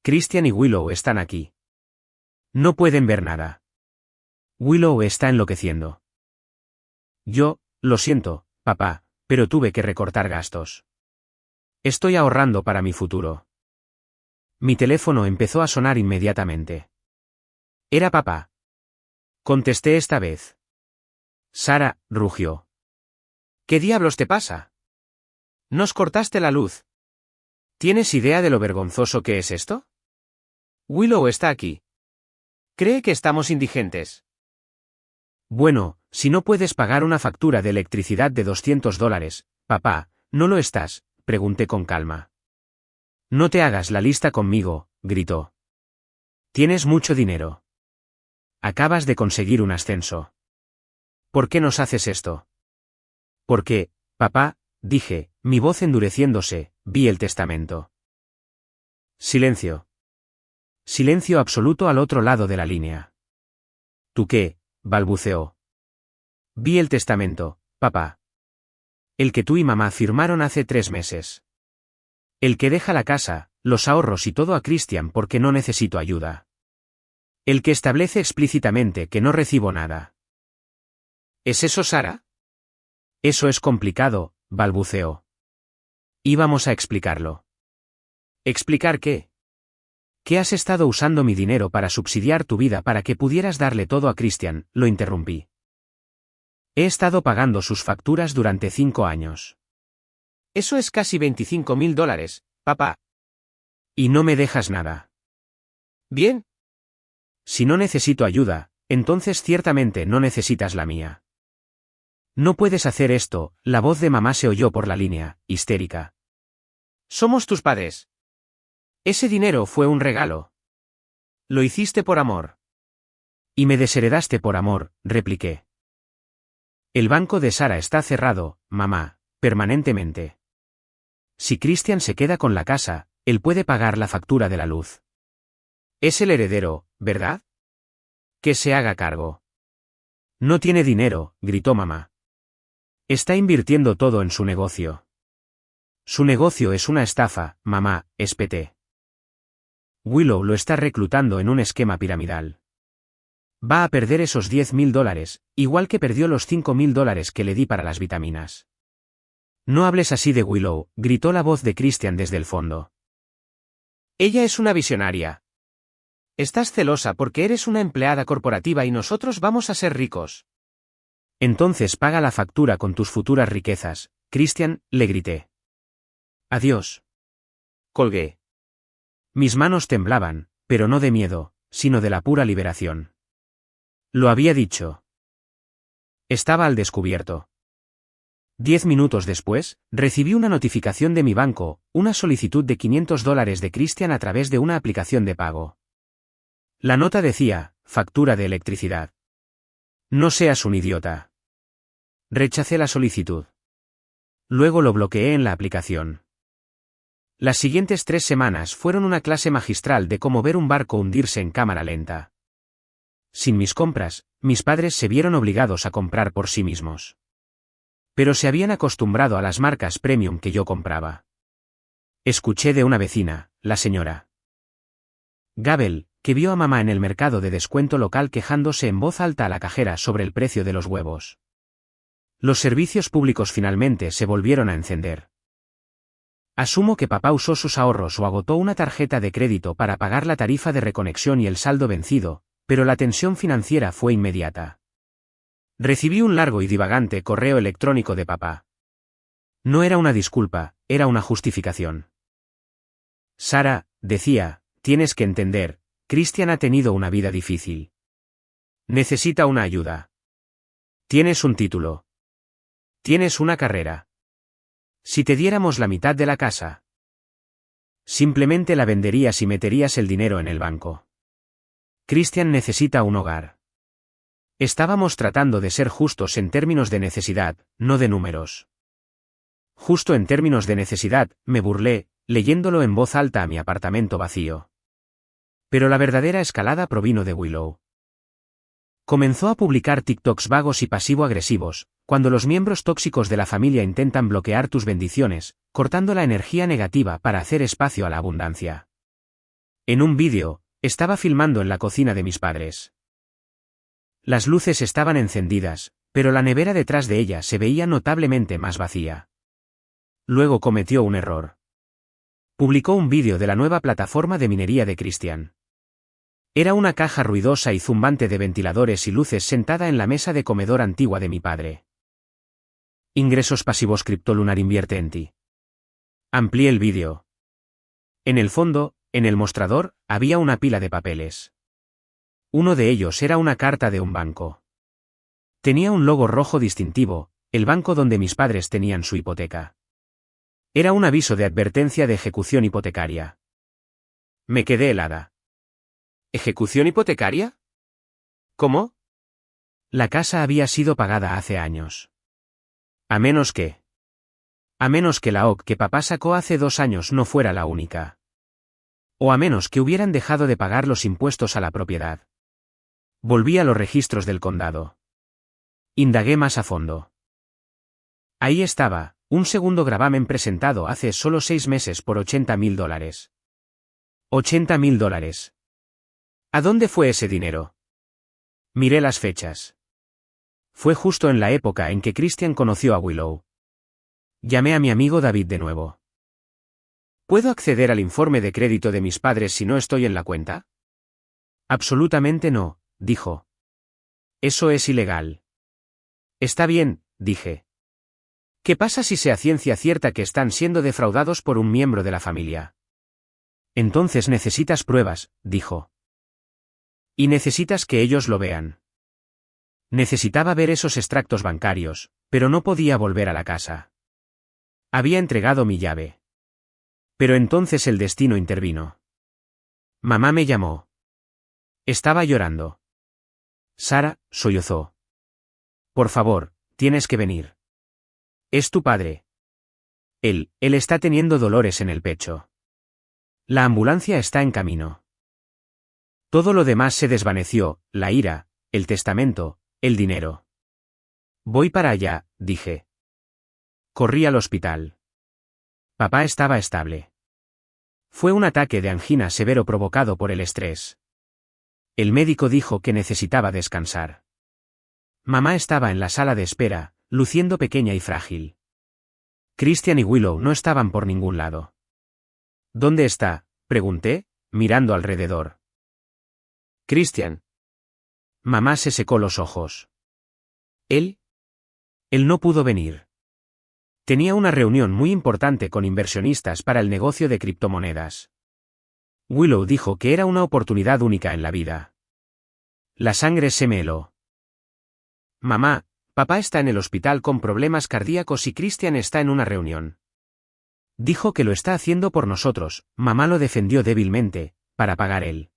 A: Christian y Willow están aquí. No pueden ver nada. Willow está enloqueciendo. Yo, lo siento, papá, pero tuve que recortar gastos. Estoy ahorrando para mi futuro. Mi teléfono empezó a sonar inmediatamente. Era papá. Contesté esta vez. Sara, rugió. ¿Qué diablos te pasa? Nos cortaste la luz. ¿Tienes idea de lo vergonzoso que es esto? Willow está aquí. Cree que estamos indigentes. Bueno, si no puedes pagar una factura de electricidad de $200, papá, ¿no lo estás?, pregunté con calma. No te hagas la lista conmigo, gritó. Tienes mucho dinero. Acabas de conseguir un ascenso. ¿Por qué nos haces esto? Porque, papá, dije, mi voz endureciéndose, vi el testamento. Silencio. Silencio absoluto al otro lado de la línea. ¿Tú qué?, balbuceó. Vi el testamento, papá. El que tú y mamá firmaron hace 3 meses. El que deja la casa, los ahorros y todo a Christian porque no necesito ayuda. El que establece explícitamente que no recibo nada. ¿Es eso, Sara? Eso es complicado, balbuceó. Íbamos a explicarlo. ¿Explicar qué? Que has estado usando mi dinero para subsidiar tu vida para que pudieras darle todo a Christian, lo interrumpí. He estado pagando sus facturas durante 5 años. Eso es casi $25.000, papá. Y no me dejas nada. Bien. Si no necesito ayuda, entonces ciertamente no necesitas la mía. No puedes hacer esto, la voz de mamá se oyó por la línea, histérica. Somos tus padres. Ese dinero fue un regalo. Lo hiciste por amor. Y me desheredaste por amor, repliqué. El banco de Sara está cerrado, mamá, permanentemente. Si Christian se queda con la casa, él puede pagar la factura de la luz. Es el heredero, ¿verdad? Que se haga cargo. No tiene dinero, gritó mamá. Está invirtiendo todo en su negocio. Su negocio es una estafa, mamá, espeté. Willow lo está reclutando en un esquema piramidal. Va a perder esos $10.000, igual que perdió los $5.000 que le di para las vitaminas. No hables así de Willow, gritó la voz de Christian desde el fondo. Ella es una visionaria. Estás celosa porque eres una empleada corporativa y nosotros vamos a ser ricos. Entonces paga la factura con tus futuras riquezas, Christian, le grité. Adiós. Colgué. Mis manos temblaban, pero no de miedo, sino de la pura liberación. Lo había dicho. Estaba al descubierto. 10 minutos después, recibí una notificación de mi banco, una solicitud de $500 de Christian a través de una aplicación de pago. La nota decía, factura de electricidad. No seas un idiota. Rechacé la solicitud. Luego lo bloqueé en la aplicación. Las siguientes 3 semanas fueron una clase magistral de cómo ver un barco hundirse en cámara lenta. Sin mis compras, mis padres se vieron obligados a comprar por sí mismos. Pero se habían acostumbrado a las marcas premium que yo compraba. Escuché de una vecina, la señora Gabel, que vio a mamá en el mercado de descuento local quejándose en voz alta a la cajera sobre el precio de los huevos. Los servicios públicos finalmente se volvieron a encender. Asumo que papá usó sus ahorros o agotó una tarjeta de crédito para pagar la tarifa de reconexión y el saldo vencido, pero la tensión financiera fue inmediata. Recibí un largo y divagante correo electrónico de papá. No era una disculpa, era una justificación. Sara, decía, tienes que entender, Christian ha tenido una vida difícil. Necesita una ayuda. Tienes un título. Tienes una carrera. Si te diéramos la mitad de la casa. Simplemente la venderías y meterías el dinero en el banco. Christian necesita un hogar. Estábamos tratando de ser justos en términos de necesidad, no de números. Justo en términos de necesidad, me burlé, leyéndolo en voz alta a mi apartamento vacío. Pero la verdadera escalada provino de Willow. Comenzó a publicar TikToks vagos y pasivo-agresivos, cuando los miembros tóxicos de la familia intentan bloquear tus bendiciones, cortando la energía negativa para hacer espacio a la abundancia. En un vídeo, estaba filmando en la cocina de mis padres. Las luces estaban encendidas, pero la nevera detrás de ella se veía notablemente más vacía. Luego cometió un error. Publicó un vídeo de la nueva plataforma de minería de Christian. Era una caja ruidosa y zumbante de ventiladores y luces sentada en la mesa de comedor antigua de mi padre. Ingresos pasivos. Criptolunar invierte en ti. Amplié el vídeo. En el fondo, en el mostrador, había una pila de papeles. Uno de ellos era una carta de un banco. Tenía un logo rojo distintivo, el banco donde mis padres tenían su hipoteca. Era un aviso de advertencia de ejecución hipotecaria. Me quedé helada. ¿Ejecución hipotecaria? ¿Cómo? La casa había sido pagada hace años. A menos que la OC que papá sacó hace 2 años no fuera la única. O a menos que hubieran dejado de pagar los impuestos a la propiedad. Volví a los registros del condado. Indagué más a fondo. Ahí estaba, un segundo gravamen presentado hace solo 6 meses por $80,000. $80,000. ¿A dónde fue ese dinero? Miré las fechas. Fue justo en la época en que Christian conoció a Willow. Llamé a mi amigo David de nuevo. ¿Puedo acceder al informe de crédito de mis padres si no estoy en la cuenta? Absolutamente no, dijo. Eso es ilegal. Está bien, dije. ¿Qué pasa si sea ciencia cierta que están siendo defraudados por un miembro de la familia? Entonces necesitas pruebas, dijo. Y necesitas que ellos lo vean. Necesitaba ver esos extractos bancarios, pero no podía volver a la casa. Había entregado mi llave. Pero entonces el destino intervino. Mamá me llamó. Estaba llorando. Sara, sollozó. Por favor, tienes que venir. Es tu padre. Él está teniendo dolores en el pecho. La ambulancia está en camino. Todo lo demás se desvaneció, la ira, el testamento, el dinero. Voy para allá, dije. Corrí al hospital. Papá estaba estable. Fue un ataque de angina severo provocado por el estrés. El médico dijo que necesitaba descansar. Mamá estaba en la sala de espera, luciendo pequeña y frágil. Christian y Willow no estaban por ningún lado. ¿Dónde está?, pregunté, mirando alrededor. Christian. Mamá se secó los ojos. Él no pudo venir. Tenía una reunión muy importante con inversionistas para el negocio de criptomonedas. Willow dijo que era una oportunidad única en la vida. La sangre se me heló. Mamá, papá está en el hospital con problemas cardíacos y Christian está en una reunión. Dijo que lo está haciendo por nosotros, mamá lo defendió débilmente, para pagar él.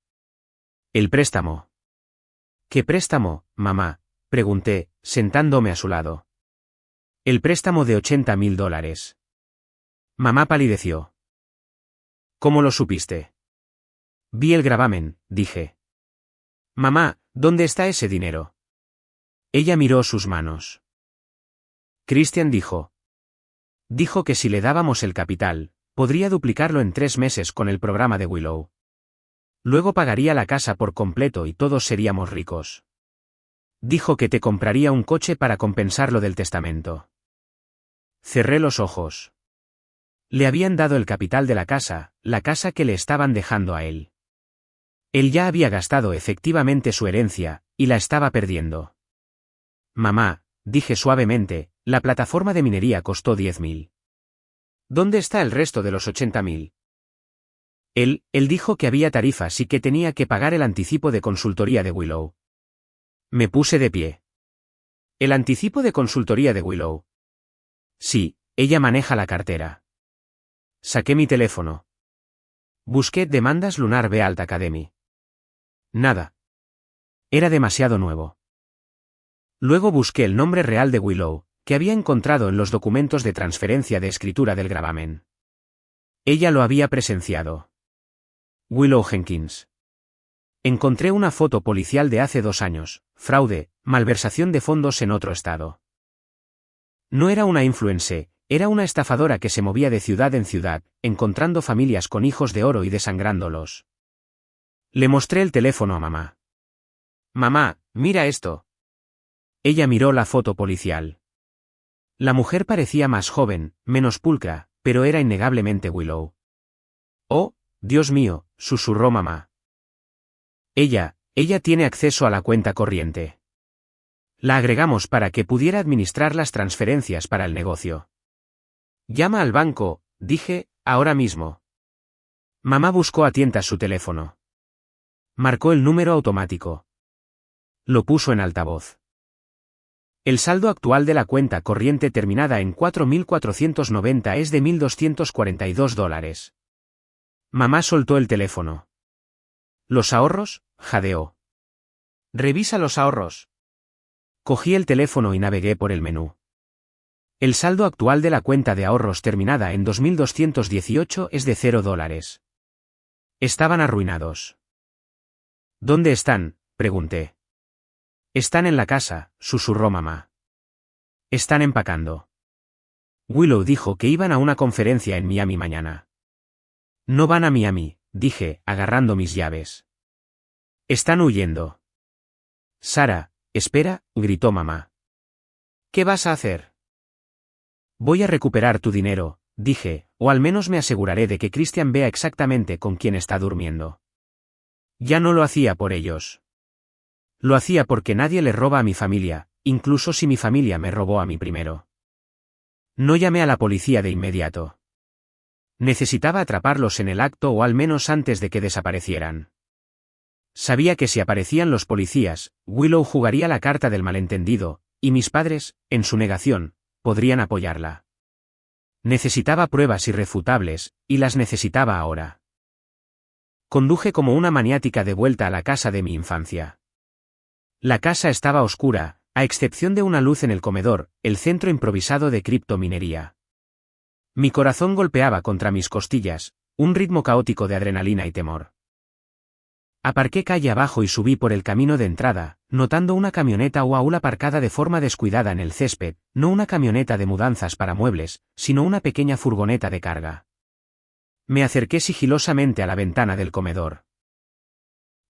A: El préstamo. ¿Qué préstamo, mamá?, pregunté, sentándome a su lado. El préstamo de $80,000. Mamá palideció. ¿Cómo lo supiste? Vi el gravamen, dije. Mamá, ¿dónde está ese dinero? Ella miró sus manos. Christian dijo. Dijo que si le dábamos el capital, podría duplicarlo en 3 meses con el programa de Willow. Luego pagaría la casa por completo y todos seríamos ricos. Dijo que te compraría un coche para compensar lo del testamento. Cerré los ojos. Le habían dado el capital de la casa que le estaban dejando a él. Él ya había gastado efectivamente su herencia, y la estaba perdiendo. Mamá, dije suavemente, la plataforma de minería costó 10,000. ¿Dónde está el resto de los 80,000? Él dijo que había tarifas y que tenía que pagar el anticipo de consultoría de Willow. Me puse de pie. El anticipo de consultoría de Willow. Sí, ella maneja la cartera. Saqué mi teléfono. Busqué demandas Lunar B Alt Academy. Nada. Era demasiado nuevo. Luego busqué el nombre real de Willow, que había encontrado en los documentos de transferencia de escritura del gravamen. Ella lo había presenciado. Willow Jenkins. Encontré una foto policial de hace 2 años, fraude, malversación de fondos en otro estado. No era una influencer, era una estafadora que se movía de ciudad en ciudad, encontrando familias con hijos de oro y desangrándolos. Le mostré el teléfono a mamá. Mamá, mira esto. Ella miró la foto policial. La mujer parecía más joven, menos pulcra, pero era innegablemente Willow. Oh, Dios mío, susurró mamá. Ella tiene acceso a la cuenta corriente. La agregamos para que pudiera administrar las transferencias para el negocio. Llama al banco, dije, ahora mismo. Mamá buscó a tientas su teléfono. Marcó el número automático. Lo puso en altavoz. El saldo actual de la cuenta corriente terminada en 4.490 es de $1.242. Mamá soltó el teléfono. ¿Los ahorros?, jadeó. Revisa los ahorros. Cogí el teléfono y navegué por el menú. El saldo actual de la cuenta de ahorros terminada en 2.218 es de $0. Estaban arruinados. ¿Dónde están?, pregunté. Están en la casa, susurró mamá. Están empacando. Willow dijo que iban a una conferencia en Miami mañana. No van a Miami, dije, agarrando mis llaves. Están huyendo. Sara, espera, gritó mamá. ¿Qué vas a hacer? Voy a recuperar tu dinero, dije, o al menos me aseguraré de que Christian vea exactamente con quién está durmiendo. Ya no lo hacía por ellos. Lo hacía porque nadie le roba a mi familia, incluso si mi familia me robó a mí primero. No llamé a la policía de inmediato. Necesitaba atraparlos en el acto o al menos antes de que desaparecieran. Sabía que si aparecían los policías, Willow jugaría la carta del malentendido, y mis padres, en su negación, podrían apoyarla. Necesitaba pruebas irrefutables, y las necesitaba ahora. Conduje como una maniática de vuelta a la casa de mi infancia. La casa estaba oscura, a excepción de una luz en el comedor, el centro improvisado de criptominería. Mi corazón golpeaba contra mis costillas, un ritmo caótico de adrenalina y temor. Aparqué calle abajo y subí por el camino de entrada, notando una camioneta o aula aparcada de forma descuidada en el césped, no una camioneta de mudanzas para muebles, sino una pequeña furgoneta de carga. Me acerqué sigilosamente a la ventana del comedor.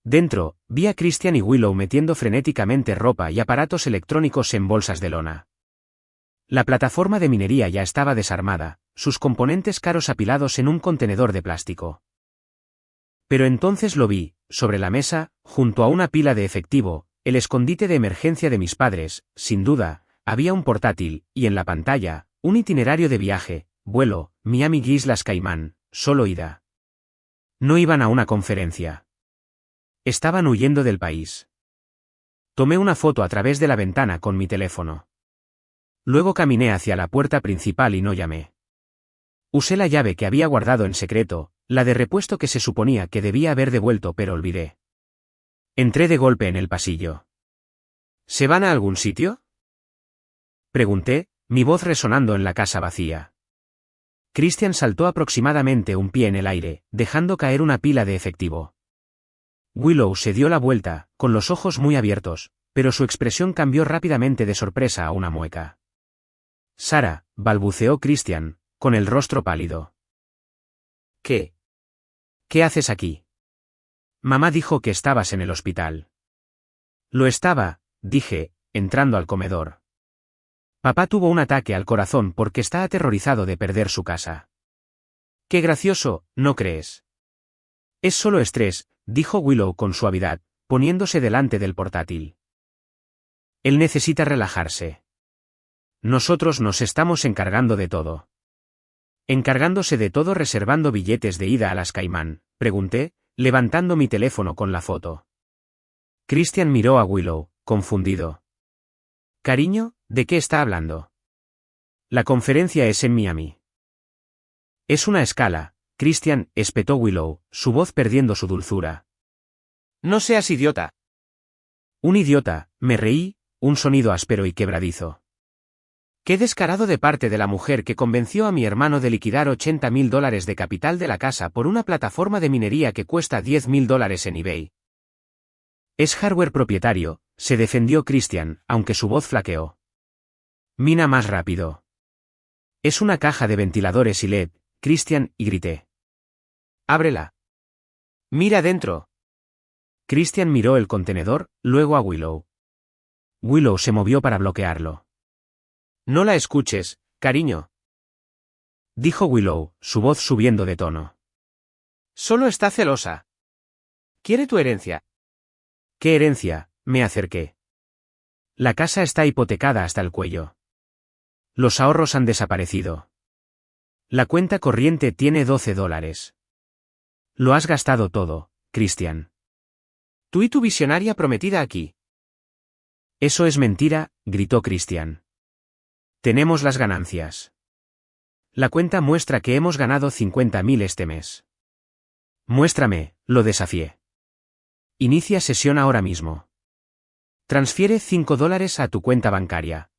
A: Dentro, vi a Christian y Willow metiendo frenéticamente ropa y aparatos electrónicos en bolsas de lona. La plataforma de minería ya estaba desarmada, sus componentes caros apilados en un contenedor de plástico. Pero entonces lo vi, sobre la mesa, junto a una pila de efectivo, el escondite de emergencia de mis padres, sin duda, había un portátil, y en la pantalla, un itinerario de viaje, vuelo, Miami-Islas Caimán, solo ida. No iban a una conferencia. Estaban huyendo del país. Tomé una foto a través de la ventana con mi teléfono. Luego caminé hacia la puerta principal y no llamé. Usé la llave que había guardado en secreto, la de repuesto que se suponía que debía haber devuelto pero olvidé. Entré de golpe en el pasillo. ¿Se van a algún sitio?, pregunté, mi voz resonando en la casa vacía. Christian saltó aproximadamente un pie en el aire, dejando caer una pila de efectivo. Willow se dio la vuelta, con los ojos muy abiertos, pero su expresión cambió rápidamente de sorpresa a una mueca. Sara, balbuceó Christian, con el rostro pálido. ¿Qué? ¿Qué haces aquí? Mamá dijo que estabas en el hospital. Lo estaba, dije, entrando al comedor. Papá tuvo un ataque al corazón porque está aterrorizado de perder su casa. Qué gracioso, ¿no crees? Es solo estrés, dijo Willow con suavidad, poniéndose delante del portátil. Él necesita relajarse. Nosotros nos estamos encargando de todo. ¿Encargándose de todo reservando billetes de ida a las Caimán?, pregunté, levantando mi teléfono con la foto. Christian miró a Willow, confundido. Cariño, ¿de qué está hablando? La conferencia es en Miami. Es una escala, Christian, espetó Willow, su voz perdiendo su dulzura. No seas idiota. Un idiota, me reí, un sonido áspero y quebradizo. Qué descarado de parte de la mujer que convenció a mi hermano de liquidar $80.000 de capital de la casa por una plataforma de minería que cuesta $10.000 en eBay. Es hardware propietario, se defendió Christian, aunque su voz flaqueó. Mina más rápido. Es una caja de ventiladores y LED, Christian, y grité. Ábrela. Mira dentro. Christian miró el contenedor, luego a Willow. Willow se movió para bloquearlo. No la escuches, cariño. Dijo Willow, su voz subiendo de tono. Solo está celosa. Quiere tu herencia. ¿Qué herencia? Me acerqué. La casa está hipotecada hasta el cuello. Los ahorros han desaparecido. La cuenta corriente tiene $12. Lo has gastado todo, Christian. Tú y tu visionaria prometida aquí. Eso es mentira, gritó Christian. Tenemos las ganancias. La cuenta muestra que hemos ganado 50.000 este mes. Muéstrame, lo desafié. Inicia sesión ahora mismo. Transfiere $5 a tu cuenta bancaria.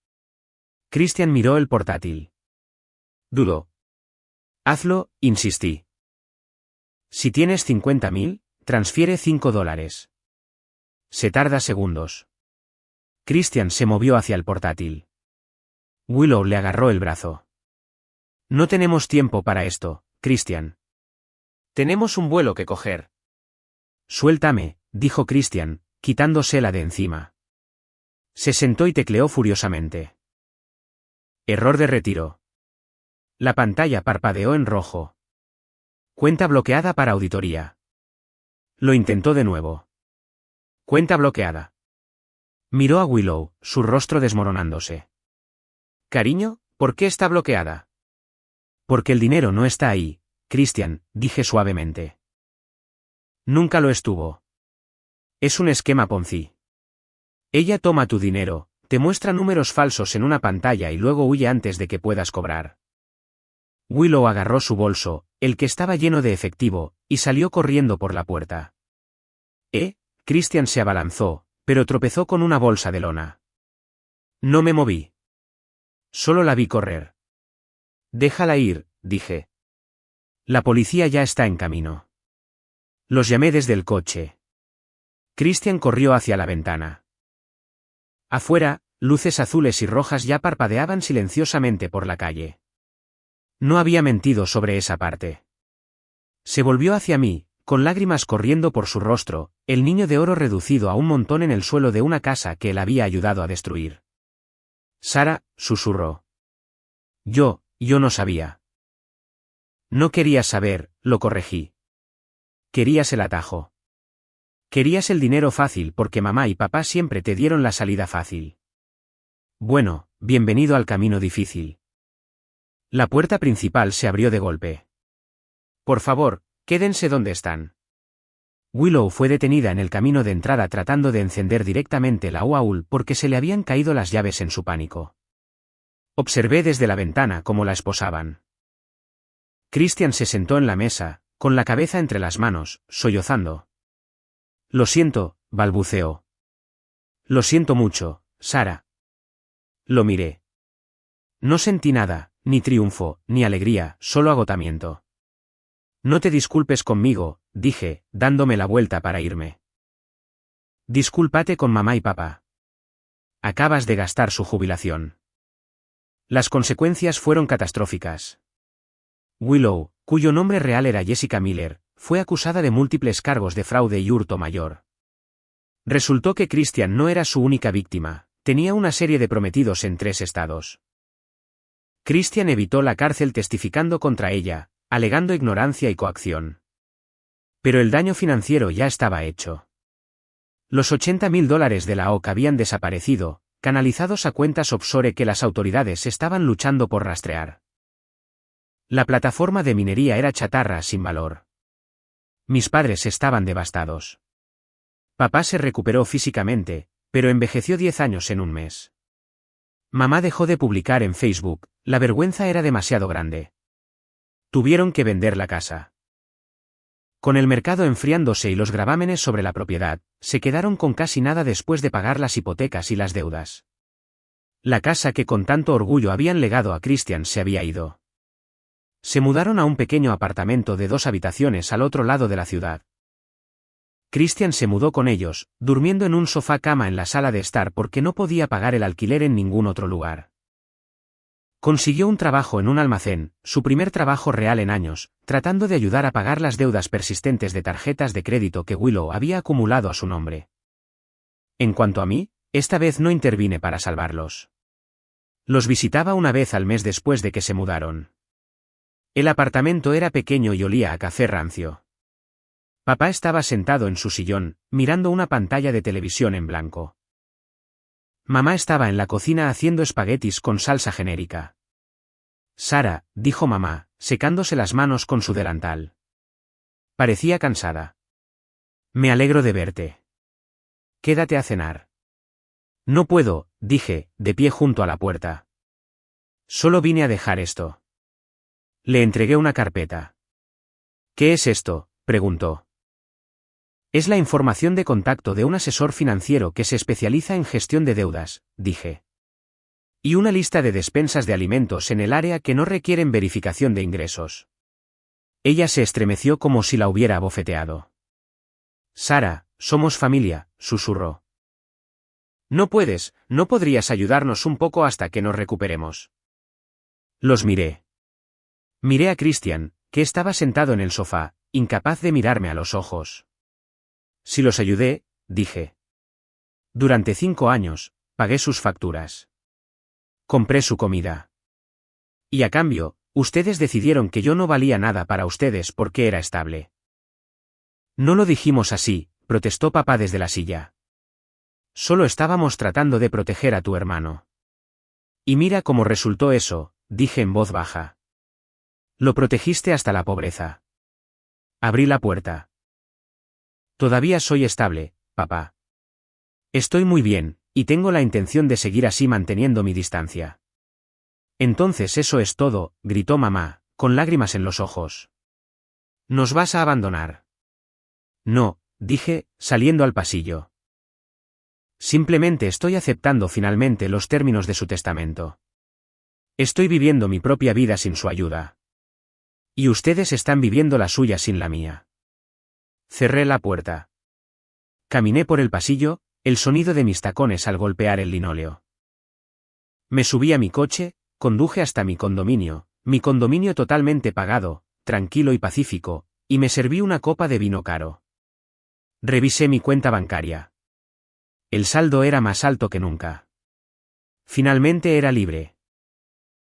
A: Christian miró el portátil. Dudó. Hazlo, insistí. Si tienes 50.000, transfiere $5. Se tarda segundos. Christian se movió hacia el portátil. Willow le agarró el brazo. No tenemos tiempo para esto, Christian. Tenemos un vuelo que coger. Suéltame, dijo Christian, quitándosela de encima. Se sentó y tecleó furiosamente. Error de retiro. La pantalla parpadeó en rojo. Cuenta bloqueada para auditoría. Lo intentó de nuevo. Cuenta bloqueada. Miró a Willow, su rostro desmoronándose. Cariño, ¿por qué está bloqueada? Porque el dinero no está ahí, Christian, dije suavemente. Nunca lo estuvo. Es un esquema Ponzi. Ella toma tu dinero, te muestra números falsos en una pantalla y luego huye antes de que puedas cobrar. Willow agarró su bolso, el que estaba lleno de efectivo, y salió corriendo por la puerta. Christian se abalanzó, pero tropezó con una bolsa de lona. No me moví. Solo la vi correr. Déjala ir, dije. La policía ya está en camino. Los llamé desde el coche. Christian corrió hacia la ventana. Afuera, luces azules y rojas ya parpadeaban silenciosamente por la calle. No había mentido sobre esa parte. Se volvió hacia mí, con lágrimas corriendo por su rostro, el niño de oro reducido a un montón en el suelo de una casa que él había ayudado a destruir. Sara, susurró. Yo no sabía. No querías saber, lo corregí. Querías el atajo. Querías el dinero fácil porque mamá y papá siempre te dieron la salida fácil. Bueno, bienvenido al camino difícil. La puerta principal se abrió de golpe. Por favor, quédense donde están. Willow fue detenida en el camino de entrada tratando de encender directamente la UAUL porque se le habían caído las llaves en su pánico. Observé desde la ventana cómo la esposaban. Christian se sentó en la mesa, con la cabeza entre las manos, sollozando. Lo siento, balbuceó. Lo siento mucho, Sara. Lo miré. No sentí nada, ni triunfo, ni alegría, solo agotamiento. No te disculpes conmigo, dije, dándome la vuelta para irme. Discúlpate con mamá y papá. Acabas de gastar su jubilación. Las consecuencias fueron catastróficas. Willow, cuyo nombre real era Jessica Miller, fue acusada de múltiples cargos de fraude y hurto mayor. Resultó que Christian no era su única víctima, tenía una serie de prometidos en 3 estados. Christian evitó la cárcel testificando contra ella, alegando ignorancia y coacción. Pero el daño financiero ya estaba hecho. Los $80.000 de la OC habían desaparecido, canalizados a cuentas offshore que las autoridades estaban luchando por rastrear. La plataforma de minería era chatarra sin valor. Mis padres estaban devastados. Papá se recuperó físicamente, pero envejeció 10 años en un mes. Mamá dejó de publicar en Facebook, la vergüenza era demasiado grande. Tuvieron que vender la casa. Con el mercado enfriándose y los gravámenes sobre la propiedad, se quedaron con casi nada después de pagar las hipotecas y las deudas. La casa que con tanto orgullo habían legado a Christian se había ido. Se mudaron a un pequeño apartamento de 2 habitaciones al otro lado de la ciudad. Christian se mudó con ellos, durmiendo en un sofá-cama en la sala de estar porque no podía pagar el alquiler en ningún otro lugar. Consiguió un trabajo en un almacén, su primer trabajo real en años, tratando de ayudar a pagar las deudas persistentes de tarjetas de crédito que Willow había acumulado a su nombre. En cuanto a mí, esta vez no intervine para salvarlos. Los visitaba una vez al mes después de que se mudaron. El apartamento era pequeño y olía a café rancio. Papá estaba sentado en su sillón, mirando una pantalla de televisión en blanco. Mamá estaba en la cocina haciendo espaguetis con salsa genérica. Sara, dijo mamá, secándose las manos con su delantal. Parecía cansada. Me alegro de verte. Quédate a cenar. No puedo, dije, de pie junto a la puerta. Solo vine a dejar esto. Le entregué una carpeta. ¿Qué es esto?, preguntó. Es la información de contacto de un asesor financiero que se especializa en gestión de deudas, dije. Y una lista de despensas de alimentos en el área que no requieren verificación de ingresos. Ella se estremeció como si la hubiera abofeteado. Sara, somos familia, susurró. No podrías ayudarnos un poco hasta que nos recuperemos. Los miré. Miré a Christian, que estaba sentado en el sofá, incapaz de mirarme a los ojos. Si los ayudé, dije. Durante 5 años, pagué sus facturas. Compré su comida. Y a cambio, ustedes decidieron que yo no valía nada para ustedes porque era estable. No lo dijimos así, protestó papá desde la silla. Solo estábamos tratando de proteger a tu hermano. Y mira cómo resultó eso, dije en voz baja. Lo protegiste hasta la pobreza. Abrí la puerta. Todavía soy estable, papá. Estoy muy bien, y tengo la intención de seguir así manteniendo mi distancia. Entonces eso es todo, gritó mamá, con lágrimas en los ojos. ¿Nos vas a abandonar? No, dije, saliendo al pasillo. Simplemente estoy aceptando finalmente los términos de su testamento. Estoy viviendo mi propia vida sin su ayuda. Y ustedes están viviendo la suya sin la mía. Cerré la puerta. Caminé por el pasillo, el sonido de mis tacones al golpear el linóleo. Me subí a mi coche, conduje hasta mi condominio totalmente pagado, tranquilo y pacífico, y me serví una copa de vino caro. Revisé mi cuenta bancaria. El saldo era más alto que nunca. Finalmente era libre.